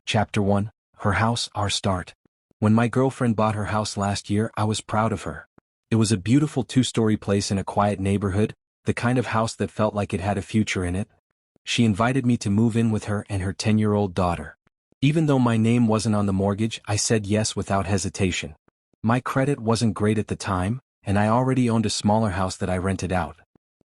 Chapter 1. Her House, Our Start. When my girlfriend bought her house last year, I was proud of her. It was a beautiful two-story place in a quiet neighborhood, the kind of house that felt like it had a future in it. She invited me to move in with her and her 10-year-old daughter. Even though my name wasn't on the mortgage, I said yes without hesitation. My credit wasn't great at the time, and I already owned a smaller house that I rented out.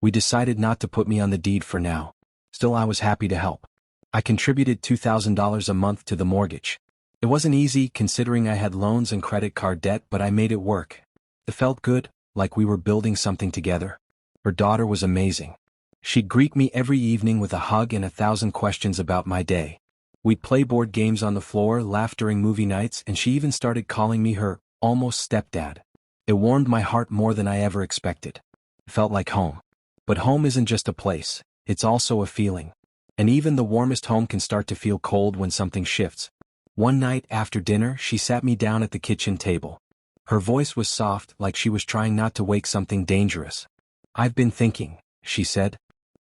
We decided not to put me on the deed for now. Still, I was happy to help. I contributed $2,000 a month to the mortgage. It wasn't easy considering I had loans and credit card debt, but I made it work. It felt good, like we were building something together. Her daughter was amazing. She'd greet me every evening with a hug and 1,000 questions about my day. We'd play board games on the floor, laugh during movie nights, and she even started calling me her almost stepdad. It warmed my heart more than I ever expected. It felt like home. But home isn't just a place, it's also a feeling. And even the warmest home can start to feel cold when something shifts. One night after dinner, she sat me down at the kitchen table. Her voice was soft, like she was trying not to wake something dangerous. "I've been thinking," she said.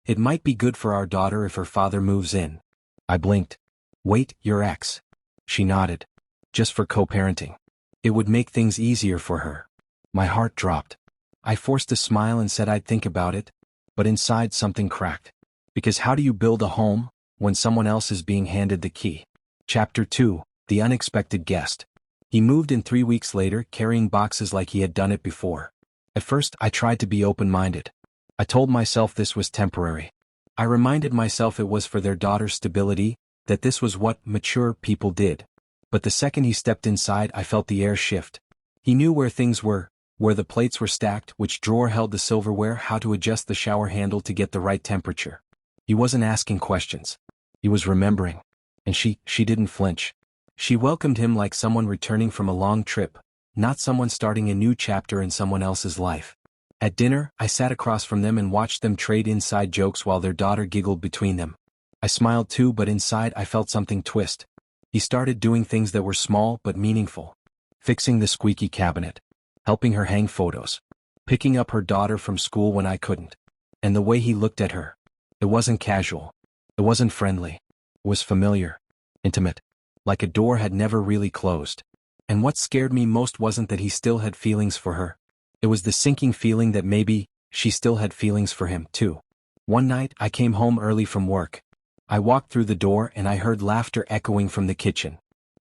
"It might be good for our daughter if her father moves in." I blinked. "Wait, your ex?" She nodded. "Just for co-parenting. It would make things easier for her." My heart dropped. I forced a smile and said I'd think about it, but inside something cracked. Because how do you build a home when someone else is being handed the key? Chapter 2. The Unexpected Guest. He moved in 3 weeks later, carrying boxes like he had done it before. At first, I tried to be open-minded. I told myself this was temporary. I reminded myself it was for their daughter's stability, that this was what mature people did. But the second he stepped inside, I felt the air shift. He knew where things were, where the plates were stacked, which drawer held the silverware, how to adjust the shower handle to get the right temperature. He wasn't asking questions. He was remembering. And she didn't flinch. She welcomed him like someone returning from a long trip, not someone starting a new chapter in someone else's life. At dinner, I sat across from them and watched them trade inside jokes while their daughter giggled between them. I smiled too, but inside I felt something twist. He started doing things that were small but meaningful. Fixing the squeaky cabinet. Helping her hang photos. Picking up her daughter from school when I couldn't. And the way he looked at her. It wasn't casual. It wasn't friendly. It was familiar. Intimate. Like a door had never really closed. And what scared me most wasn't that he still had feelings for her. It was the sinking feeling that maybe she still had feelings for him, too. One night, I came home early from work. I walked through the door and I heard laughter echoing from the kitchen.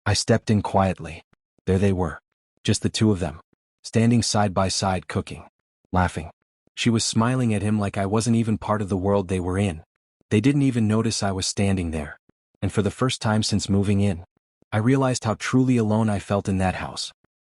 I stepped in quietly. There they were. Just the two of them. Standing side by side cooking. Laughing. She was smiling at him like I wasn't even part of the world they were in. They didn't even notice I was standing there. And for the first time since moving in, I realized how truly alone I felt in that house.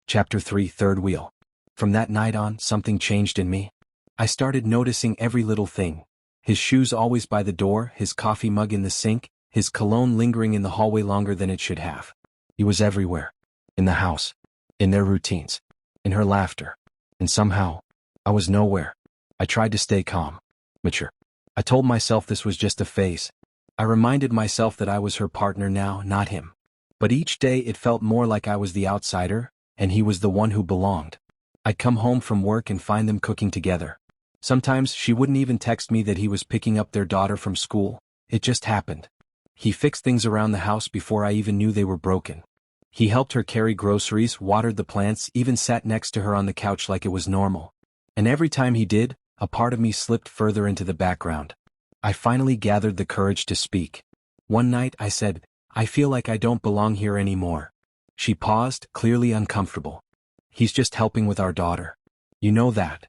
Chapter 3. Third Wheel. From that night on, something changed in me. I started noticing every little thing. His shoes always by the door, his coffee mug in the sink, his cologne lingering in the hallway longer than it should have. He was everywhere. In the house. In their routines. In her laughter. And somehow, I was nowhere. I tried to stay calm. Mature. I told myself this was just a phase. I reminded myself that I was her partner now, not him. But each day it felt more like I was the outsider, and he was the one who belonged. I'd come home from work and find them cooking together. Sometimes she wouldn't even text me that he was picking up their daughter from school. It just happened. He fixed things around the house before I even knew they were broken. He helped her carry groceries, watered the plants, even sat next to her on the couch like it was normal. And every time he did, a part of me slipped further into the background. I finally gathered the courage to speak. One night I said, "I feel like I don't belong here anymore." She paused, clearly uncomfortable. "He's just helping with our daughter. You know that."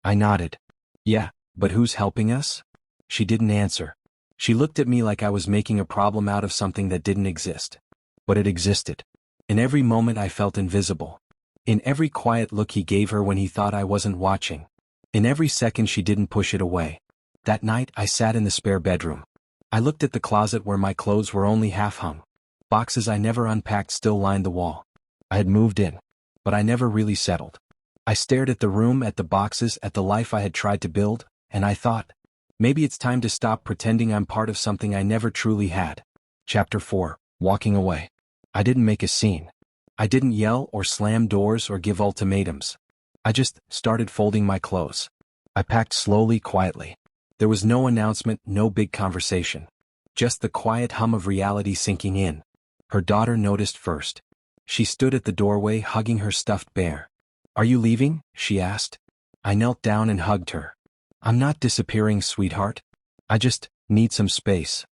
I nodded. "Yeah, but who's helping us?" She didn't answer. She looked at me like I was making a problem out of something that didn't exist. But it existed. In every moment I felt invisible. In every quiet look he gave her when he thought I wasn't watching. In every second she didn't push it away. That night I sat in the spare bedroom. I looked at the closet where my clothes were only half hung. Boxes I never unpacked still lined the wall. I had moved in, but I never really settled. I stared at the room, at the boxes, at the life I had tried to build, and I thought, maybe it's time to stop pretending I'm part of something I never truly had. Chapter 4. Walking away. I didn't make a scene. I didn't yell or slam doors or give ultimatums. I just started folding my clothes. I packed slowly, quietly. There was no announcement, no big conversation. Just the quiet hum of reality sinking in. Her daughter noticed first. She stood at the doorway hugging her stuffed bear. "Are you leaving?" she asked. I knelt down and hugged her. "I'm not disappearing, sweetheart. I just need some space."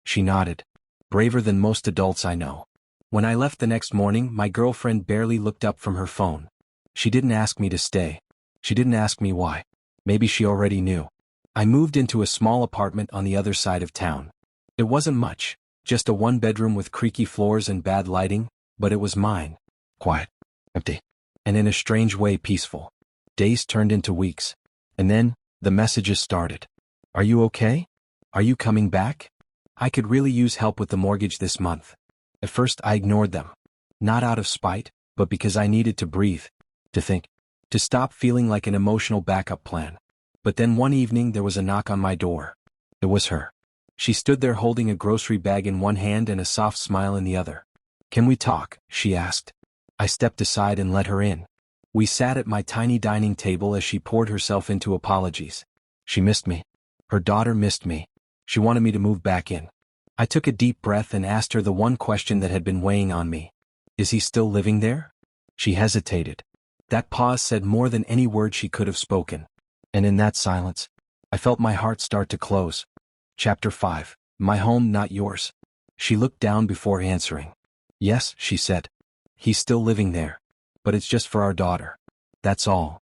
She nodded. Braver than most adults I know. When I left the next morning, my girlfriend barely looked up from her phone. She didn't ask me to stay. She didn't ask me why. Maybe she already knew. I moved into a small apartment on the other side of town. It wasn't much, just a one-bedroom with creaky floors and bad lighting, but it was mine. Quiet, empty, and in a strange way peaceful. Days turned into weeks. And then, the messages started. "Are you okay? Are you coming back? I could really use help with the mortgage this month." At first I ignored them. Not out of spite, but because I needed to breathe, to think, to stop feeling like an emotional backup plan. But then one evening there was a knock on my door. It was her. She stood there holding a grocery bag in one hand and a soft smile in the other. "Can we talk?" she asked. I stepped aside and let her in. We sat at my tiny dining table as she poured herself into apologies. She missed me. Her daughter missed me. She wanted me to move back in. I took a deep breath and asked her the one question that had been weighing on me. "Is he still living there?" She hesitated. That pause said more than any word she could have spoken. And in that silence, I felt my heart start to close. Chapter 5. My home, not yours. She looked down before answering. "Yes," she said. "He's still living there. But it's just for our daughter. That's all."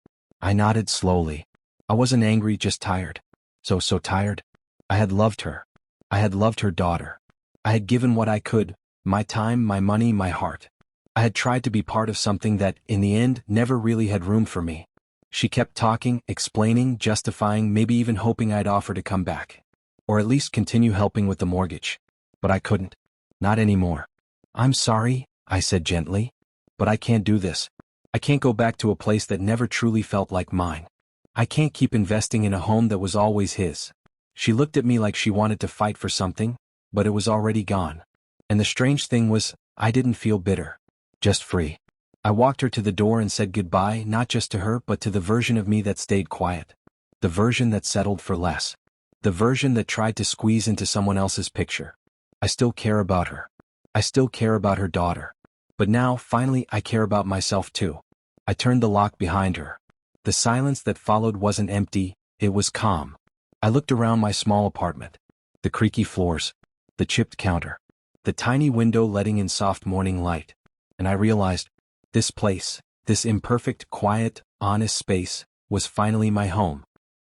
I nodded slowly. I wasn't angry, just tired. So tired. I had loved her. I had loved her daughter. I had given what I could, my time, my money, my heart. I had tried to be part of something that, in the end, never really had room for me. She kept talking, explaining, justifying, maybe even hoping I'd offer to come back. Or at least continue helping with the mortgage. But I couldn't. Not anymore. "I'm sorry," I said gently. "But I can't do this. I can't go back to a place that never truly felt like mine. I can't keep investing in a home that was always his." She looked at me like she wanted to fight for something, but it was already gone. And the strange thing was, I didn't feel bitter. Just free. I walked her to the door and said goodbye, not just to her but to the version of me that stayed quiet. The version that settled for less. The version that tried to squeeze into someone else's picture. I still care about her. I still care about her daughter. But now, finally, I care about myself too. I turned the lock behind her. The silence that followed wasn't empty, it was calm. I looked around my small apartment. The creaky floors. The chipped counter. The tiny window letting in soft morning light. And I realized, this place, this imperfect, quiet, honest space, was finally my home.